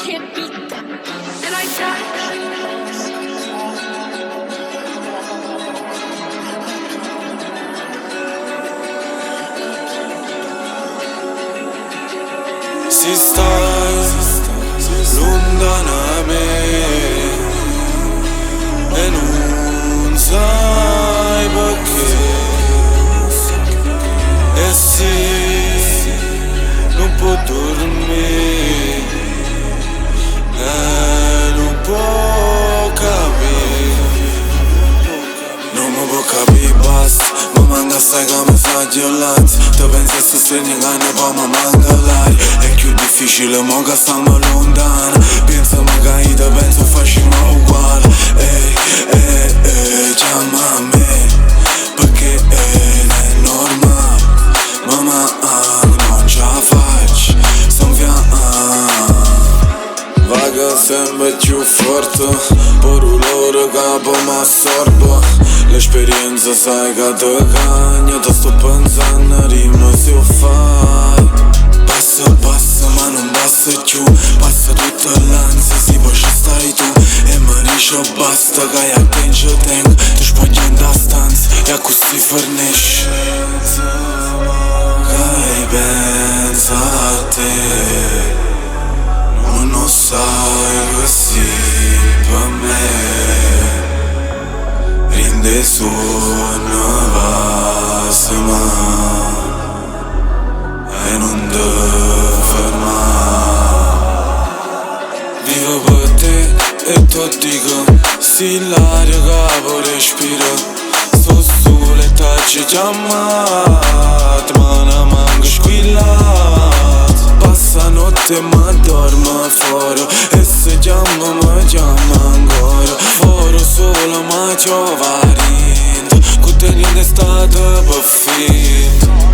can't beat them. And I die. Si stai lontana da me e non sai perché, e sì, non può dormire e non può capire, non mi può capire, basta. Mi manca stai che mi fa violenza. Te pensi a sostenere che poi mi manca l'aria. È più difficile mo che stiamo lontano. Penso magari te penso facciamo uguale. Chiama a me perché è normale. Mamma non ce la faccio, son fiamme. Vaga sempre più forte, per loro capo mi assorbo. L'esperienza sai che te cagna, te sto pensando a rima se lo fai. Passa, passa ma non passa più, passa tutta l'ansia, sì poi ci stai tu. E mi dice basta che a te ci tengo, ti spogli in da stanza e a così fornisci. Che pensa a te, non lo sai così per me. Rinde su una base ma e non devo fermare. Vivo per te e ti dico, sì l'aria che può respirare. Sto sole e t'hai chiamato, ma non manco squillato. Passa notte ma dormo fuori e se chiamo mi chiama ancora. Fuori solo ma giova rindo, con te niente è stato per finto.